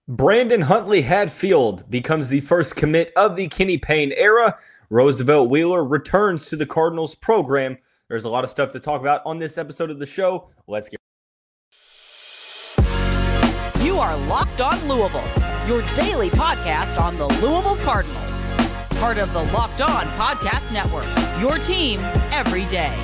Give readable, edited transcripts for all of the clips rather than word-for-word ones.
Brandon Huntley-Hatfield becomes the first commit of the Kenny Payne era. Roosevelt Wheeler returns to the Cardinals program. There's a lot of stuff to talk about on this episode of the show. Let's get. You are Locked On Louisville, your daily podcast on the Louisville Cardinals. Part of the Locked On Podcast Network, your team every day.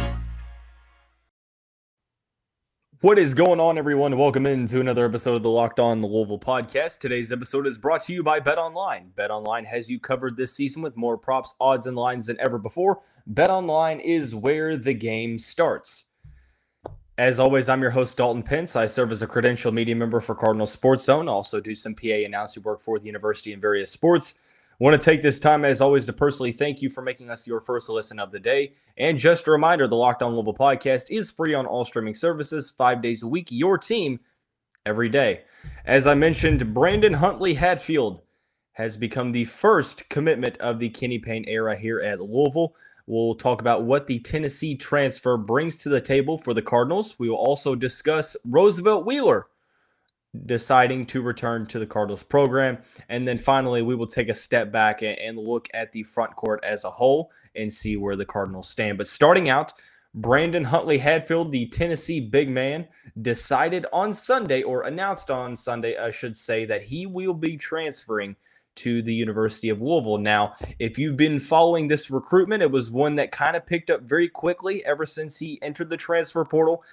What is going on, everyone? Welcome into another episode of the Locked On Louisville podcast. Today's episode is brought to you by BetOnline. BetOnline has you covered this season with more props, odds, and lines than ever before. BetOnline is where the game starts. As always, I'm your host, Dalton Pence. I serve as a credential media member for Cardinals Sports Zone. I also do some PA announcing work for the university in various sports. I want to take this time, as always, to personally thank you for making us your first listen of the day. And just a reminder, the Locked On Louisville podcast is free on all streaming services, 5 days a week, your team every day. As I mentioned, Brandon Huntley-Hatfield has become the first commitment of the Kenny Payne era here at Louisville. We'll talk about what the Tennessee transfer brings to the table for the Cardinals. We will also discuss Roosevelt Wheeler deciding to return to the Cardinals program. And then finally, we will take a step back and look at the front court as a whole and see where the Cardinals stand. But starting out, Brandon Huntley-Hatfield, the Tennessee big man, decided on Sunday, or announced on Sunday, I should say, that he will be transferring to the University of Louisville. Now, if you've been following this recruitment, it was one that kind of picked up very quickly ever since he entered the transfer portal.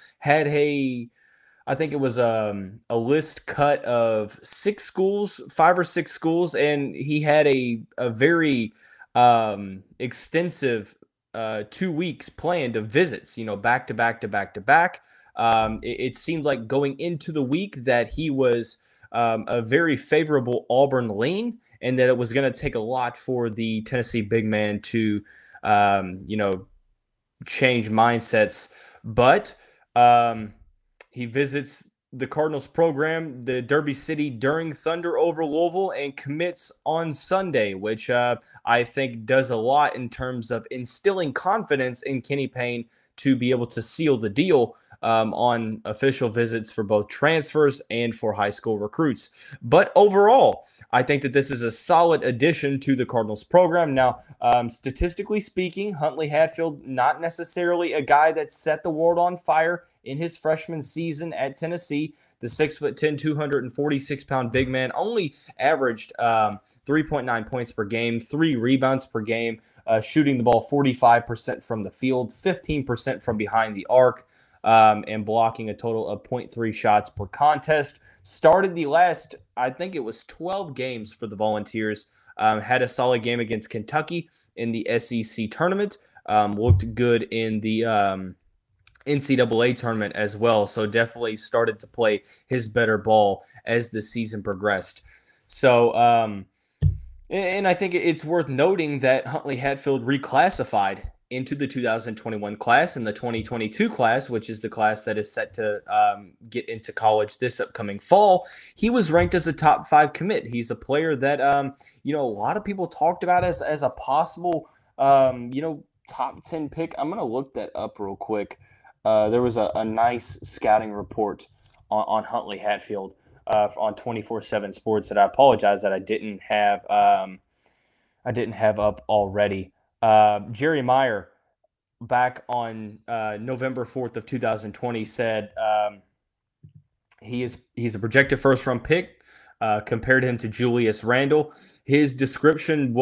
I think it was a list cut of 6 schools, 5 or 6 schools, and he had a very extensive 2 weeks planned of visits, back to back to back to back. It seemed like going into the week that he was a very favorable Auburn lean, and that it was going to take a lot for the Tennessee big man to, change mindsets. But he visits the Cardinals program, the Derby City, during Thunder over Louisville, and commits on Sunday, which I think does a lot in terms of instilling confidence in Kenny Payne to be able to seal the deal on official visits for both transfers and for high school recruits. But overall, I think that this is a solid addition to the Cardinals program. Now, statistically speaking, Huntley-Hatfield, not necessarily a guy that set the world on fire in his freshman season at Tennessee. The 6'10", 246-pound big man only averaged 3.9 points per game, 3 rebounds per game, shooting the ball 45% from the field, 15% from behind the arc, and blocking a total of 0.3 shots per contest. Started the last, I think it was 12 games for the Volunteers. Had a solid game against Kentucky in the SEC tournament. Looked good in the NCAA tournament as well. So definitely started to play his better ball as the season progressed. So, and I think it's worth noting that Huntley-Hatfield reclassified into the 2021 class and the 2022 class, which is the class that is set to get into college this upcoming fall. He was ranked as a top 5 commit. He's a player that, a lot of people talked about as a possible, top 10 pick. I'm going to look that up real quick. There was a nice scouting report on Huntley-Hatfield on 24/7 Sports that I apologize that I didn't have up already. Jerry Meyer, back on November 4th of 2020, said he's a projected first-round pick, compared him to Julius Randle. His description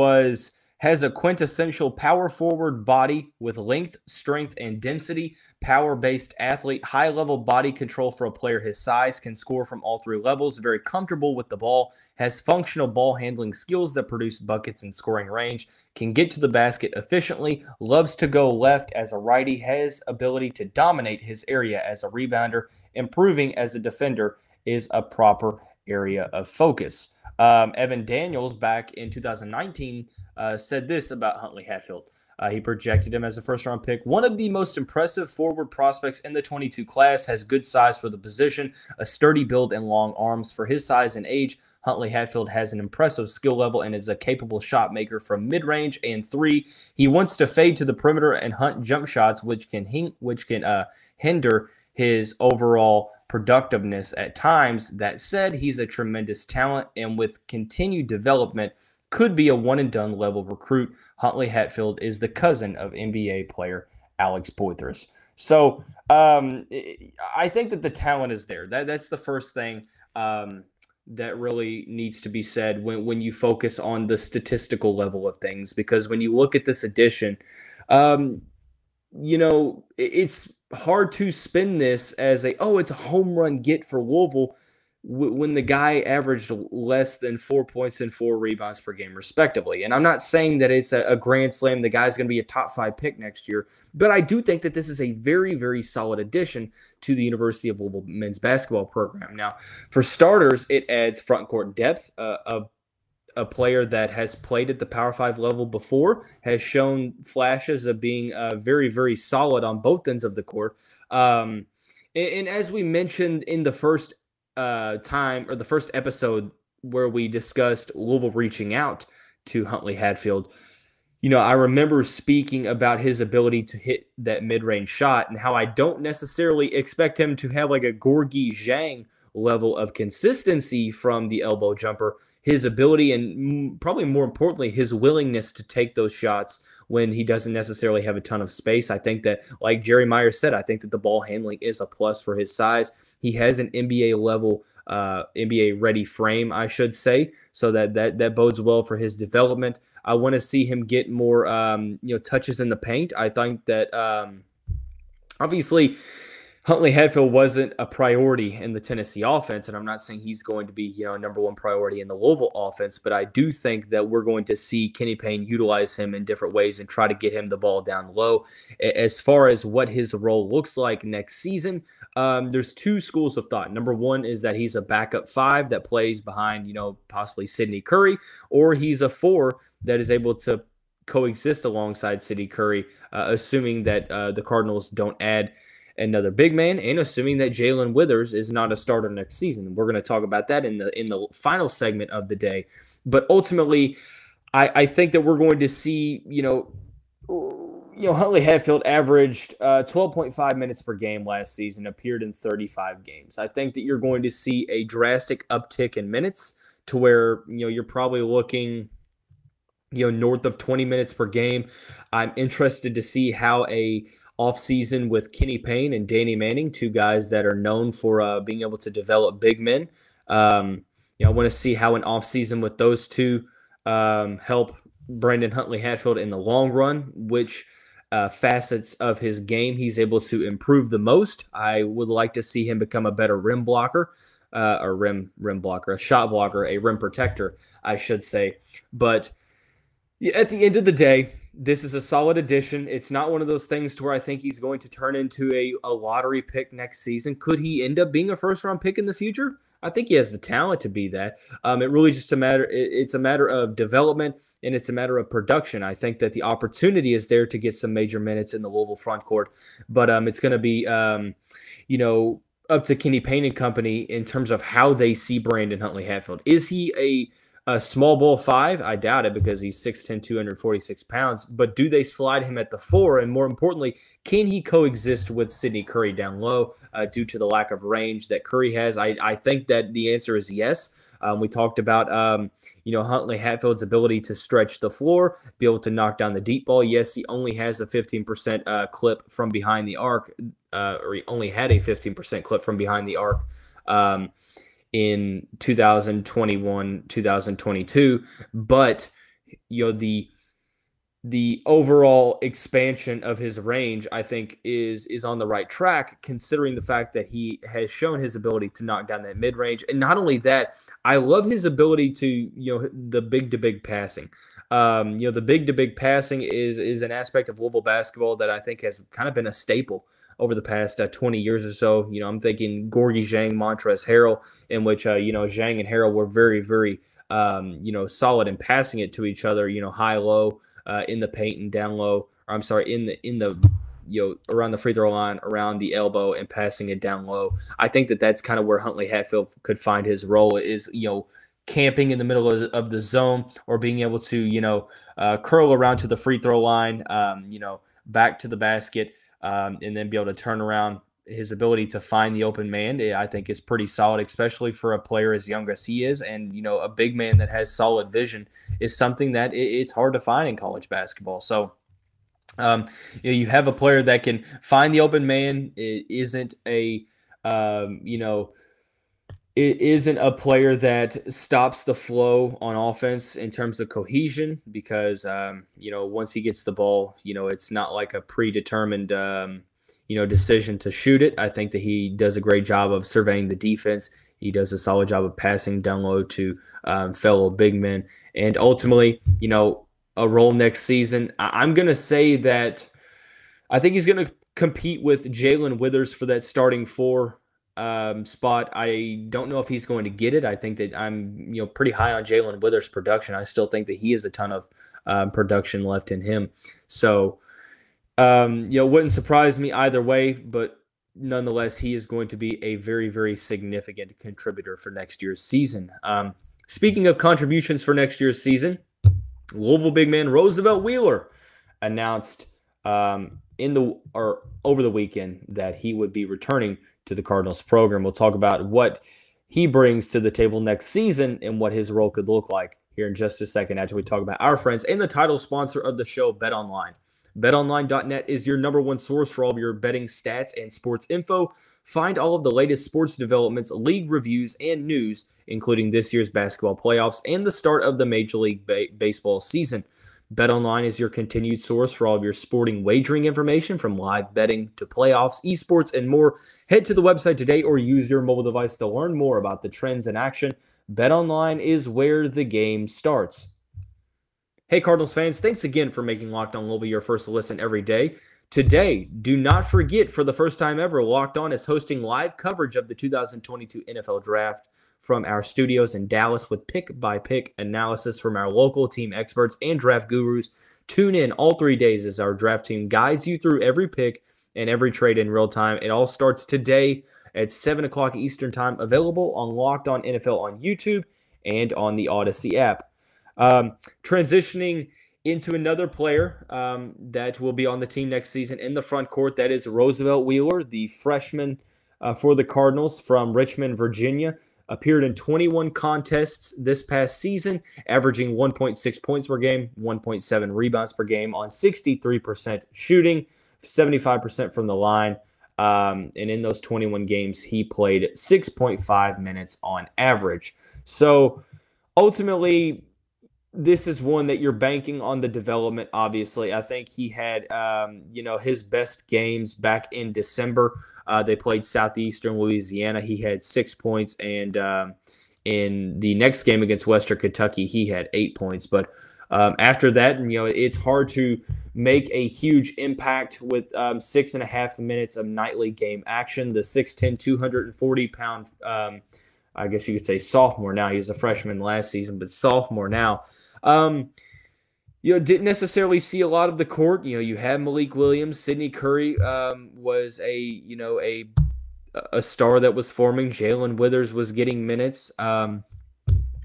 has a quintessential power forward body with length, strength, and density, power-based athlete, high-level body control for a player his size, can score from all 3 levels, very comfortable with the ball, has functional ball handling skills that produce buckets in scoring range, can get to the basket efficiently, loves to go left as a righty, has ability to dominate his area as a rebounder, improving as a defender is a proper area of focus. Evan Daniels, back in 2019, said this about Huntley-Hatfield. He projected him as a first-round pick. One of the most impressive forward prospects in the 22 class, has good size for the position, a sturdy build, and long arms. For his size and age, Huntley-Hatfield has an impressive skill level and is a capable shot maker from mid-range and 3. He wants to fade to the perimeter and hunt jump shots, which can hinder his overall productiveness at times. That said, he's a tremendous talent, and with continued development, could be a one-and-done level recruit. Huntley-Hatfield is the cousin of NBA player Alex Poythress. So I think that the talent is there. That's the first thing that really needs to be said when you focus on the statistical level of things. Because when you look at this edition, it's hard to spin this as it's a home run get for Louisville when the guy averaged less than 4 points and 4 rebounds per game, respectively. And I'm not saying that it's a grand slam. The guy's going to be a top 5 pick next year, but I do think that this is a very, very solid addition to the University of Louisville men's basketball program. Now, for starters, it adds front court depth. A player that has played at the Power 5 level before, has shown flashes of being very, very solid on both ends of the court. And as we mentioned in the first the first episode where we discussed Louisville reaching out to Huntley-Hatfield, I remember speaking about his ability to hit that mid-range shot and how I don't necessarily expect him to have like a Gorgui Dieng level of consistency from the elbow jumper. His ability, and probably more importantly, his willingness to take those shots when he doesn't necessarily have a ton of space. I think that, like Jerry Meyer said, I think that the ball handling is a plus for his size. He has an NBA level, NBA ready frame, I should say, so that bodes well for his development. I want to see him get more, touches in the paint. I think that obviously Huntley-Hatfield wasn't a priority in the Tennessee offense, and I'm not saying he's going to be, number one priority in the Louisville offense, but I do think that we're going to see Kenny Payne utilize him in different ways and try to get him the ball down low. As far as what his role looks like next season, there's two schools of thought. Number one is that he's a backup 5 that plays behind, possibly Sidney Curry, or he's a 4 that is able to coexist alongside Sidney Curry, assuming that the Cardinals don't add another big man, and assuming that Jae'Lyn Withers is not a starter next season. We're going to talk about that in the final segment of the day. But ultimately, I think that we're going to see, Huntley-Hatfield averaged 12.5 minutes per game last season, appeared in 35 games. I think that you're going to see a drastic uptick in minutes to where, you're probably looking, north of 20 minutes per game. I'm interested to see how a offseason with Kenny Payne and Danny Manning, two guys that are known for being able to develop big men. I want to see how an offseason with those two help Brandon Huntley-Hatfield in the long run, which facets of his game he's able to improve the most. I would like to see him become a better rim blocker, a rim blocker, a shot blocker, a rim protector, I should say. But at the end of the day, this is a solid addition. It's not one of those things to where I think he's going to turn into a lottery pick next season. Could he end up being a first-round pick in the future? I think he has the talent to be that. It really just it's a matter of development, and it's a matter of production. I think that the opportunity is there to get some major minutes in the Louisville front court, but it's going to be, up to Kenny Payne and company in terms of how they see Brandon Huntley-Hatfield. Is he a small ball 5? I doubt it, because he's 6'10", 246 pounds. But do they slide him at the 4? And more importantly, can he coexist with Sidney Curry down low due to the lack of range that Curry has? I think that the answer is yes. We talked about, Huntley-Hatfield's ability to stretch the floor, be able to knock down the deep ball. Yes, he only has a 15% clip from behind the arc, or he only had a 15% clip from behind the arc in 2021, 2022, but the overall expansion of his range, I think, is on the right track, considering the fact that he has shown his ability to knock down that mid-range. And not only that, I love his ability to, the big-to-big passing. The big-to-big passing is an aspect of Louisville basketball that I think has kind of been a staple over the past 20 years or so. I'm thinking Gorgui Dieng, Montrezl Harrell, in which, Dieng and Harrell were very, very, solid in passing it to each other, high-low, in the paint and down low, or I'm sorry, in the around the free throw line, around the elbow, and passing it down low. I think that that's kind of where Huntley-Hatfield could find his role, is, camping in the middle of the zone, or being able to, curl around to the free throw line, back to the basket, and then be able to turn around his ability to find the open man, I think, is pretty solid, especially for a player as young as he is. And, a big man that has solid vision is something that it's hard to find in college basketball. So, you have a player that can find the open man. It isn't a player that stops the flow on offense in terms of cohesion because, once he gets the ball, it's not like a predetermined, decision to shoot it. I think that he does a great job of surveying the defense. He does a solid job of passing down low to fellow big men. And ultimately, a role next season. I'm going to say that I think he's going to compete with Jae'Lyn Withers for that starting 4 spot. I don't know if he's going to get it. I think that I'm pretty high on Jae'Lyn Withers' production. I still think that he has a ton of production left in him. So wouldn't surprise me either way, but nonetheless, he is going to be a very, very significant contributor for next year's season. Speaking of contributions for next year's season, Louisville big man Roosevelt Wheeler announced over the weekend that he would be returning to the Cardinals program. We'll talk about what he brings to the table next season and what his role could look like here in just a second after we talk about our friends and the title sponsor of the show, BetOnline. BetOnline.net is your number one source for all of your betting stats and sports info. Find all of the latest sports developments, league reviews, and news, including this year's basketball playoffs and the start of the Major League Baseball season. BetOnline is your continued source for all of your sporting wagering information, from live betting to playoffs, esports, and more. Head to the website today or use your mobile device to learn more about the trends in action. BetOnline is where the game starts. Hey, Cardinals fans, thanks again for making Locked On Louisville your first listen every day. Today, do not forget, for the first time ever, Locked On is hosting live coverage of the 2022 NFL Draft from our studios in Dallas with pick-by-pick analysis from our local team experts and draft gurus. Tune in all 3 days as our draft team guides you through every pick and every trade in real time. It all starts today at 7 o'clock Eastern Time, available on Locked On NFL on YouTube and on the Odyssey app. Transitioning into another player that will be on the team next season in the front court, that is Roosevelt Wheeler, the freshman for the Cardinals from Richmond, Virginia. Appeared in 21 contests this past season, averaging 1.6 points per game, 1.7 rebounds per game on 63% shooting, 75% from the line. And in those 21 games, he played 6.5 minutes on average. So ultimately, this is one that you're banking on the development, obviously. I think he had, his best games back in December. They played Southeastern Louisiana. He had 6 points, and in the next game against Western Kentucky, he had 8 points. But after that, it's hard to make a huge impact with 6.5 minutes of nightly game action. The 6'10", 240-pound, I guess you could say sophomore now. He was a freshman last season, but sophomore now. Didn't necessarily see a lot of the court. You had Malik Williams. Sidney Curry was a star that was forming. Jae'Lyn Withers was getting minutes.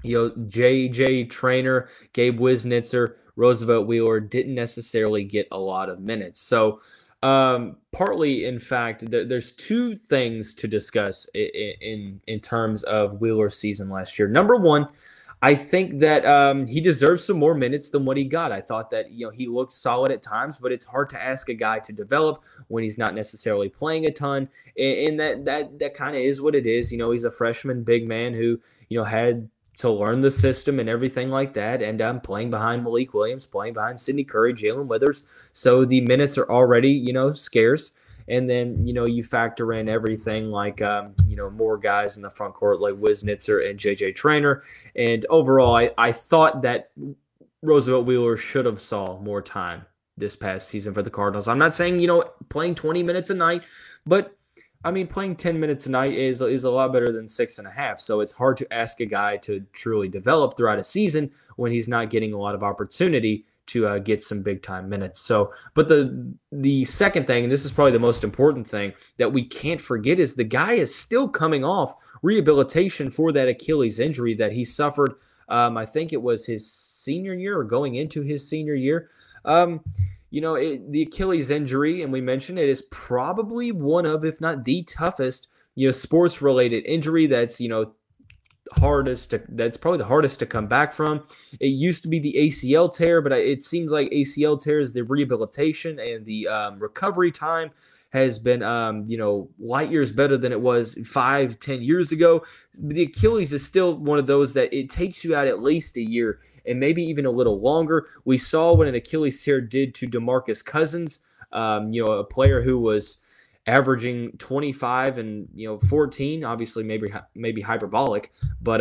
J.J. Traynor, Gabe Wisnitzer, Roosevelt Wheeler didn't necessarily get a lot of minutes. So partly, in fact, there's two things to discuss in terms of Wheeler's season last year. Number one, I think that he deserves some more minutes than what he got. I thought that he looked solid at times, but it's hard to ask a guy to develop when he's not necessarily playing a ton. And that kind of is what it is. He's a freshman big man who had to learn the system and everything like that. And playing behind Malik Williams, playing behind Sidney Curry, Jae'Lyn Withers. So the minutes are already scarce. And then, you factor in everything like, more guys in the front court like Wisnitzer and J.J. Traynor. And overall, I thought that Roosevelt Wheeler should have saw more time this past season for the Cardinals. I'm not saying, playing 20 minutes a night, but, playing 10 minutes a night is a lot better than 6.5. So it's hard to ask a guy to truly develop throughout a season when he's not getting a lot of opportunity to get some big-time minutes. So, but the second thing, and this is probably the most important thing that we can't forget, is the guy is still coming off rehabilitation for that Achilles injury that he suffered. I think it was his senior year or going into his senior year. the Achilles injury, and we mentioned it, is probably one of, if not the toughest, sports-related injury that's that's probably the hardest to come back from. It used to be the ACL tear, but it seems like ACL tears, the rehabilitation and the recovery time has been light years better than it was 5-10 years ago. The Achilles is still one of those that it takes you out at least a year and maybe even a little longer. We saw what an Achilles tear did to DeMarcus Cousins, a player who was averaging 25 and 14, obviously maybe hyperbolic, but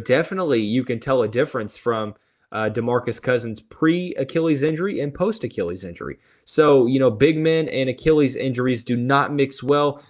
definitely you can tell a difference from DeMarcus Cousins pre-Achilles injury and post-Achilles injury. So big men and Achilles injuries do not mix well.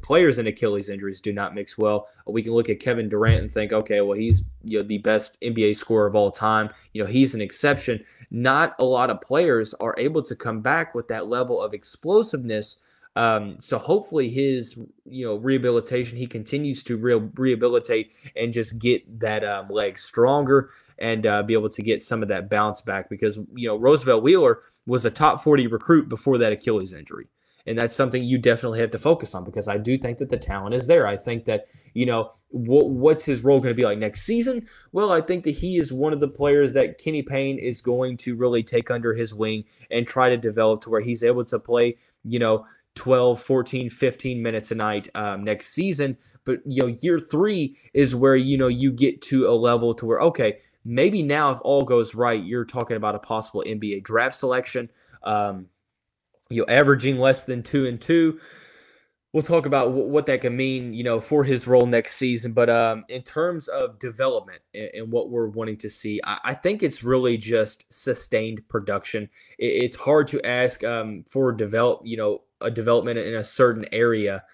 Players and Achilles injuries do not mix well. We can look at Kevin Durant and think, okay, well, he's the best NBA scorer of all time. He's an exception. Not a lot of players are able to come back with that level of explosiveness. So hopefully his, rehabilitation, he continues to rehabilitate and just get that leg stronger and be able to get some of that bounce back because, Roosevelt Wheeler was a top 40 recruit before that Achilles injury. And that's something you definitely have to focus on because I do think that the talent is there. I think that, what's his role going to be like next season? Well, I think that he is one of the players that Kenny Payne is going to really take under his wing and try to develop to where he's able to play, 12, 14, 15 minutes a night next season. But, year 3 is where, you get to a level to where, okay, maybe now if all goes right, you're talking about a possible NBA draft selection, averaging less than 2-2. We'll talk about what that can mean, for his role next season. But in terms of development and what we're wanting to see, I think it's really just sustained production. It's hard to ask for a development in a certain area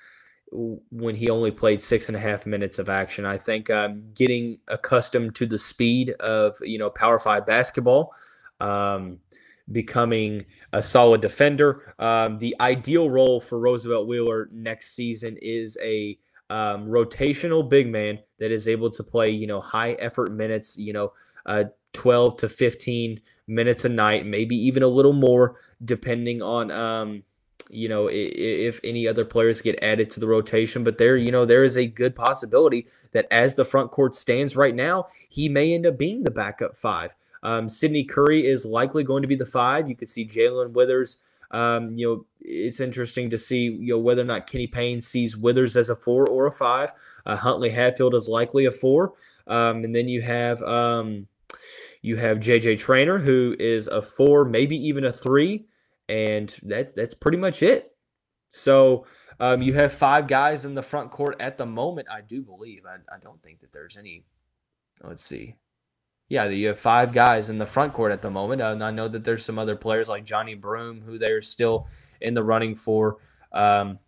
when he only played 6.5 minutes of action. I think getting accustomed to the speed of Power 5 basketball, becoming a solid defender. The ideal role for Roosevelt Wheeler next season is a rotational big man that is able to play high effort minutes, 12 to 15 minutes a night, maybe even a little more depending on if any other players get added to the rotation. But there is a good possibility that as the front court stands right now, he may end up being the backup 5. Sidney Curry is likely going to be the 5. You could see Jae'Lyn Withers. It's interesting to see whether or not Kenny Payne sees Withers as a 4 or a 5. Huntley-Hatfield is likely a 4. And then you have JJ Traynor, who is a 4, maybe even a 3. And that's pretty much it. So you have 5 guys in the front court at the moment, I do believe. I don't think that there's any. Let's see. Yeah, you have 5 guys in the front court at the moment. And I know that there's some other players like Johnny Broome who they're still in the running for that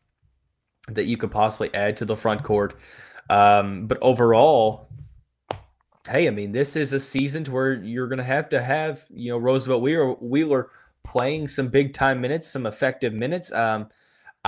you could possibly add to the front court. But overall, hey, I mean, this is a season to where you're going to have Roosevelt Wheeler playing some big-time minutes, some effective minutes.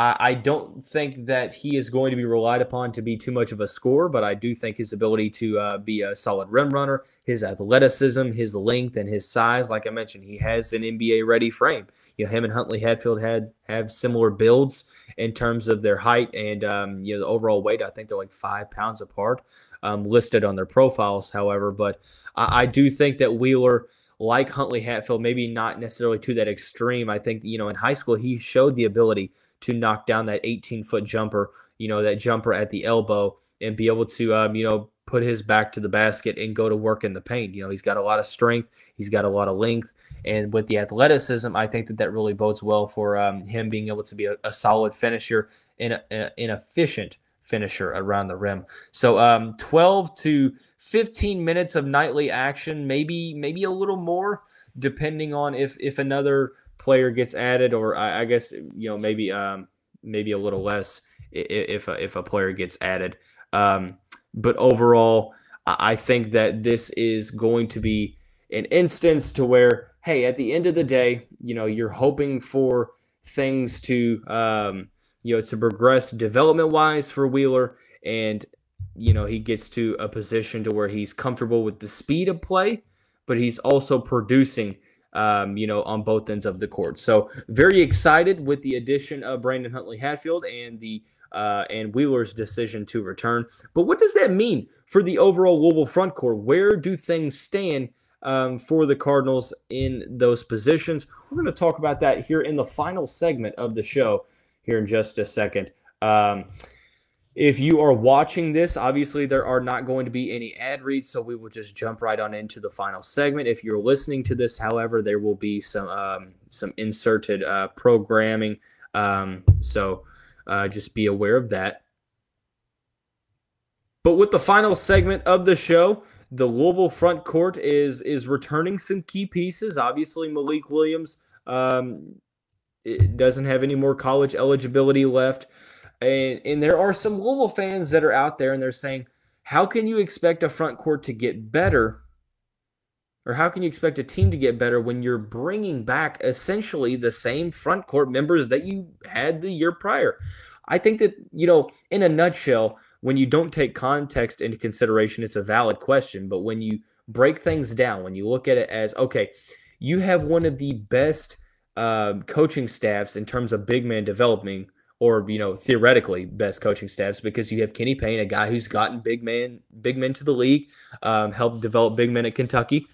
I don't think that he is going to be relied upon to be too much of a scorer, but I do think his ability to be a solid rim runner, his athleticism, his length, and his size, like I mentioned, he has an NBA-ready frame. Him and Huntley-Hatfield have similar builds in terms of their height and the overall weight. I think they're like 5 pounds apart, listed on their profiles, however. But I do think that Wheeler, like Huntley-Hatfield, maybe not necessarily to that extreme. I think, in high school, he showed the ability to knock down that 18-foot jumper, that jumper at the elbow and be able to, put his back to the basket and go to work in the paint. He's got a lot of strength. He's got a lot of length. And with the athleticism, I think that really bodes well for him being able to be a solid finisher and an efficient finisher around the rim. So 12 to 15 minutes of nightly action, maybe a little more, depending on if another player gets added, or I guess maybe a little less if a player gets added. But overall, I think that this is going to be an instance to where, hey, at the end of the day, you're hoping for things to to progress development-wise for Wheeler, and he gets to a position to where he's comfortable with the speed of play, but he's also producing on both ends of the court. So very excited with the addition of Brandon Huntley-Hatfield and Wheeler's decision to return. But what does that mean for the overall Louisville front court? Where do things stand for the Cardinals in those positions? We're going to talk about that here in the final segment of the show here in just a second. If you are watching this, obviously there are not going to be any ad reads, so we will just jump right on into the final segment. If you're listening to this, however, there will be some inserted programming, so just be aware of that. But with the final segment of the show, the Louisville front court is returning some key pieces. Obviously, Malik Williams it doesn't have any more college eligibility left. And there are some Louisville fans that are out there and they're saying, how can you expect a front court to get better? Or how can you expect a team to get better when you're bringing back essentially the same front court members that you had the year prior? I think that, in a nutshell, when you don't take context into consideration, it's a valid question. But when you break things down, when you look at it as, okay, you have one of the best coaching staffs in terms of big man developing, or, theoretically best coaching staffs, because you have Kenny Payne, a guy who's gotten big men to the league, helped develop big men at Kentucky.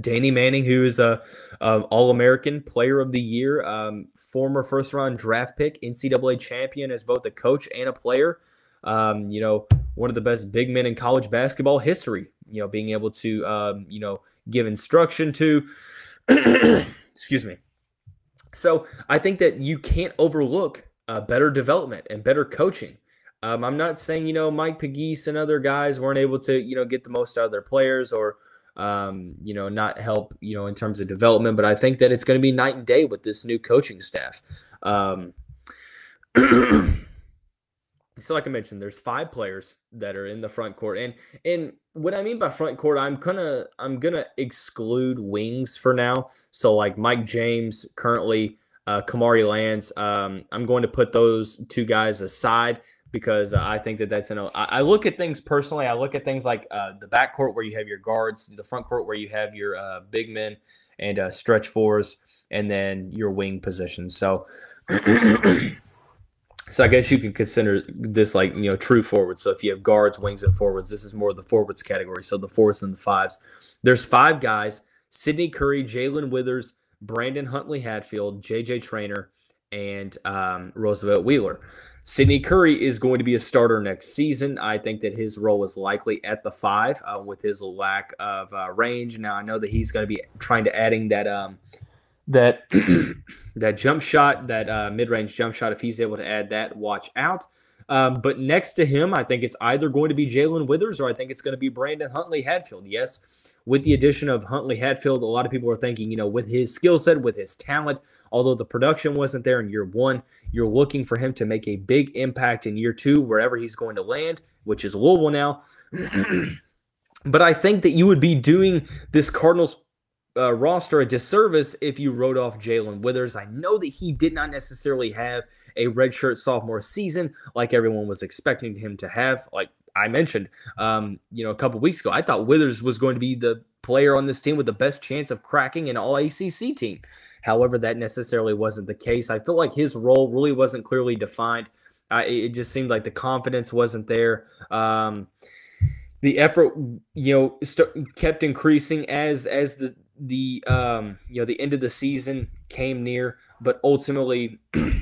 Danny Manning, who is a All-American Player of the Year, former first-round draft pick, NCAA champion as both a coach and a player. One of the best big men in college basketball history. Being able to give instruction to. Excuse me. So I think that you can't overlook better development and better coaching. I'm not saying, Mike Pegues and other guys weren't able to, get the most out of their players or, not help, in terms of development. But I think that it's going to be night and day with this new coaching staff. So like I mentioned, there's 5 players that are in the front court. And what I mean by front court, I'm gonna exclude wings for now. So like Mike James, currently Kamari Lands, I'm going to put those 2 guys aside because I think that that's I look at things personally. I look at things like the back court where you have your guards, the front court where you have your big men and stretch fours, and then your wing positions. So. So I guess you can consider this like, true forwards. So if you have guards, wings, and forwards, this is more of the forwards category. So the 4s and the 5s. There's 5 guys: Sidney Curry, Jae'Lyn Withers, Brandon Huntley-Hatfield, J.J. Traynor, and Roosevelt Wheeler. Sidney Curry is going to be a starter next season. I think that his role is likely at the 5 with his lack of range. Now, I know that he's going to be trying to adding that that jump shot, that mid-range jump shot. If he's able to add that, watch out. But next to him, I think it's either going to be Jae'Lyn Withers or I think it's going to be Brandon Huntley-Hatfield. Yes, with the addition of Huntley-Hatfield, a lot of people are thinking, with his skill set, with his talent, although the production wasn't there in year 1, you're looking for him to make a big impact in year 2, wherever he's going to land, which is Louisville now. But I think that you would be doing this Cardinals roster a disservice if you wrote off Jae'Lyn Withers. I know that he did not necessarily have a redshirt sophomore season like everyone was expecting him to have. Like I mentioned, a couple weeks ago, I thought Withers was going to be the player on this team with the best chance of cracking an all-ACC team. However, that necessarily wasn't the case. I feel like his role really wasn't clearly defined. It just seemed like the confidence wasn't there. The effort, kept increasing as the end of the season came near, but ultimately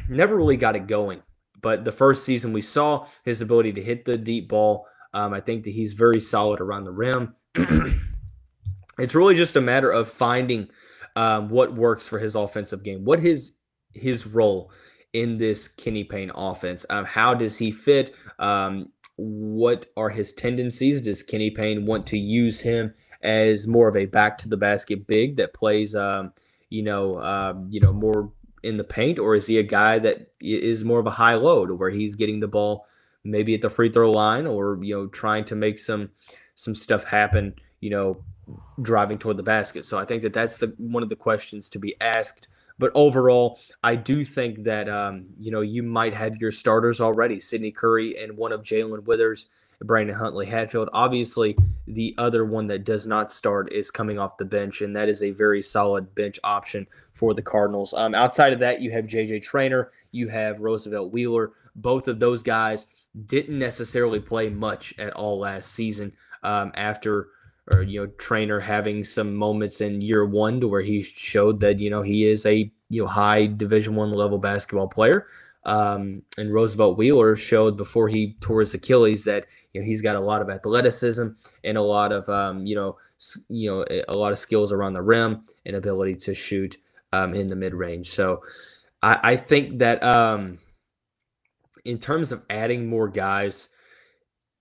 never really got it going. But the first season we saw his ability to hit the deep ball. I think that he's very solid around the rim. It's really just a matter of finding what works for his offensive game. What his role in this Kenny Payne offense? How does he fit? What are his tendencies? Does Kenny Payne want to use him as more of a back to the basket big that plays, more in the paint, or is he a guy that is more of a high load where he's getting the ball maybe at the free throw line or trying to make some stuff happen driving toward the basket. So I think that that's one of the questions to be asked. But overall, I do think that you might have your starters already: Sidney Curry and one of Jae'Lyn Withers, Brandon Huntley-Hatfield. Obviously, the other one that does not start is coming off the bench, and that is a very solid bench option for the Cardinals. Outside of that, you have J.J. Traynor, you have Roosevelt Wheeler. Both of those guys didn't necessarily play much at all last season after Traynor having some moments in year one to where he showed that, he is a, high Division I level basketball player. And Roosevelt Wheeler showed before he tore his Achilles that, he's got a lot of athleticism and a lot of, a lot of skills around the rim and ability to shoot in the mid-range. So I think that in terms of adding more guys,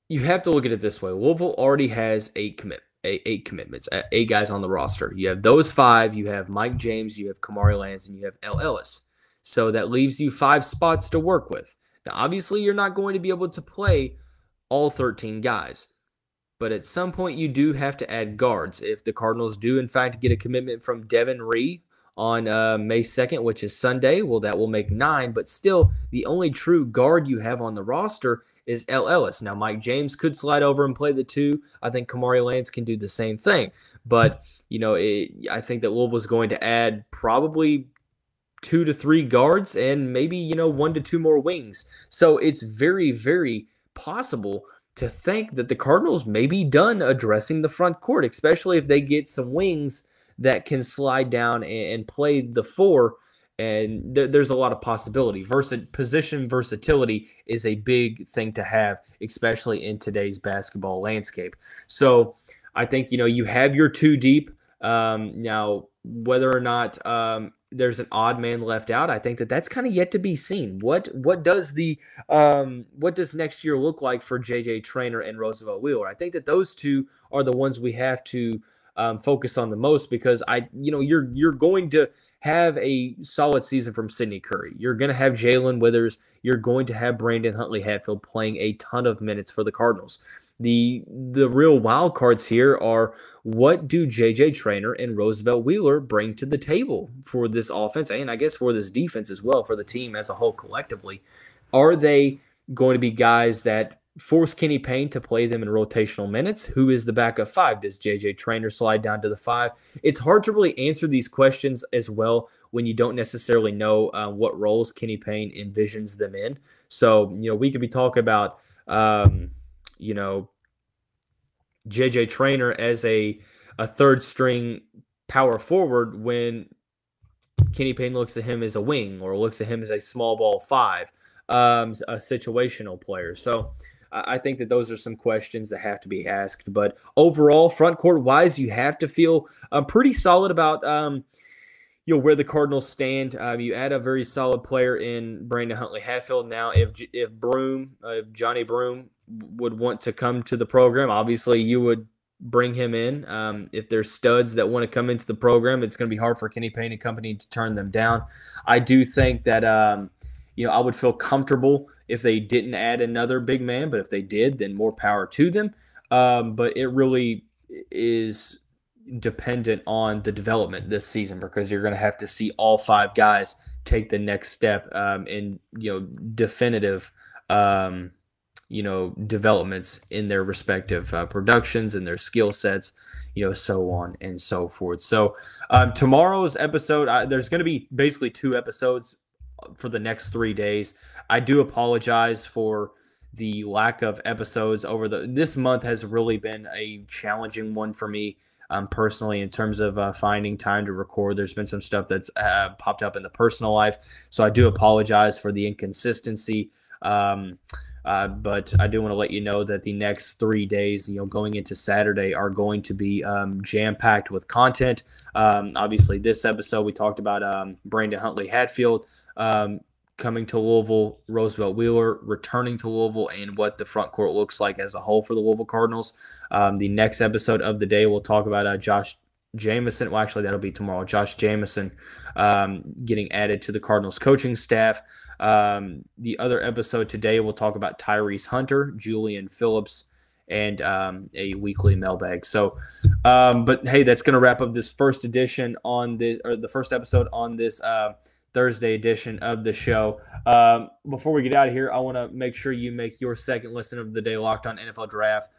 you have to look at it this way. Louisville already has eight commitments, eight guys on the roster. You have those five. You have Mike James, you have Kamari Lands, and you have L. Ellis. So that leaves you 5 spots to work with. Now, obviously, you're not going to be able to play all 13 guys. But at some point, you do have to add guards. If the Cardinals do, in fact, get a commitment from Devin Ree on May 2nd, which is Sunday, well, that will make 9. But still, the only true guard you have on the roster is L. Ellis. Now, Mike James could slide over and play the 2. I think Kamari Lands can do the same thing. But, I think that Louisville's going to add probably 2 to 3 guards and maybe, 1 to 2 more wings. So it's very, very possible to think that the Cardinals may be done addressing the front court, especially if they get some wings that can slide down and play the 4. And there's a lot of possibility. Position versatility is a big thing to have, especially in today's basketball landscape. So I think, you have your 2 deep. Now, whether or not there's an odd man left out, I think that's kind of yet to be seen. What does next year look like for J.J. Traynor and Roosevelt Wheeler? I think that those 2 are the ones we have to focus on the most, because you're going to have a solid season from Sidney Curry. You're going to have Jae'Lyn Withers. You're going to have Brandon Huntley-Hatfield playing a ton of minutes for the Cardinals. The real wild cards here are, what do J.J. Traynor and Roosevelt Wheeler bring to the table for this offense, and I guess for this defense as well, for the team as a whole collectively? Are they going to be guys that force Kenny Payne to play them in rotational minutes? Who is the backup 5? Does J.J. Traynor slide down to the 5? It's hard to really answer these questions as well when you don't necessarily know what roles Kenny Payne envisions them in. So, we could be talking about J.J. Traynor as a third string power forward when Kenny Payne looks at him as a wing or looks at him as a small ball 5, a situational player. So I think that those are some questions that have to be asked. But overall, front court wise, you have to feel pretty solid about where the Cardinals stand. You add a very solid player in Brandon Huntley-Hatfield. Now, if Johnny Broom would want to come to the program, obviously you would bring him in. If there's studs that want to come into the program, it's going to be hard for Kenny Payne and company to turn them down. I do think that I would feel comfortable if they didn't add another big man, but if they did, then more power to them. But it really is dependent on the development this season, because you're going to have to see all 5 guys take the next step in definitive developments in their respective productions and their skill sets, so on and so forth. So tomorrow's episode, there's going to be basically 2 episodes for the next 3 days. I do apologize for the lack of episodes this month. Has really been a challenging one for me personally, in terms of finding time to record. There's been some stuff that's popped up in the personal life, so I do apologize for the inconsistency. But I do want to let you know that the next 3 days, going into Saturday, are going to be jam-packed with content. Obviously, this episode, we talked about Brandon Huntley-Hatfield coming to Louisville, Roosevelt Wheeler returning to Louisville, and what the front court looks like as a whole for the Louisville Cardinals. The next episode of the day, we'll talk about Josh Jamison. Well, actually, that'll be tomorrow. Josh Jamison getting added to the Cardinals coaching staff. The other episode today, we'll talk about Tyrese Hunter, Julian Phillips, and a weekly mailbag. So But hey, that's going to wrap up this first edition on the first episode on this Thursday edition of the show. Before we get out of here, I want to make sure you make your second listen of the day Locked On NFL Draft.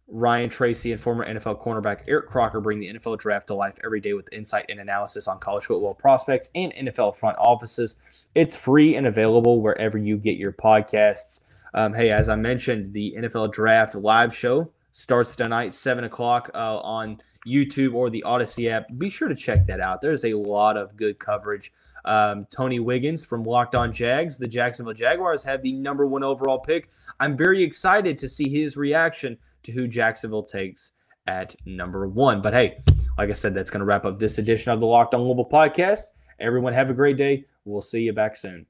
Ryan Tracy and former NFL cornerback Eric Crocker bring the NFL Draft to life every day with insight and analysis on college football prospects and NFL front offices. It's free and available wherever you get your podcasts. Hey, as I mentioned, the NFL Draft live show starts tonight, 7 o'clock on YouTube or the Odyssey app. Be sure to check that out. There's a lot of good coverage. Tony Wiggins from Locked On Jags, the Jacksonville Jaguars, have the number 1 overall pick. I'm very excited to see his reaction to who Jacksonville takes at number 1. But hey, like I said, that's going to wrap up this edition of the Locked On Louisville podcast. Everyone have a great day. We'll see you back soon.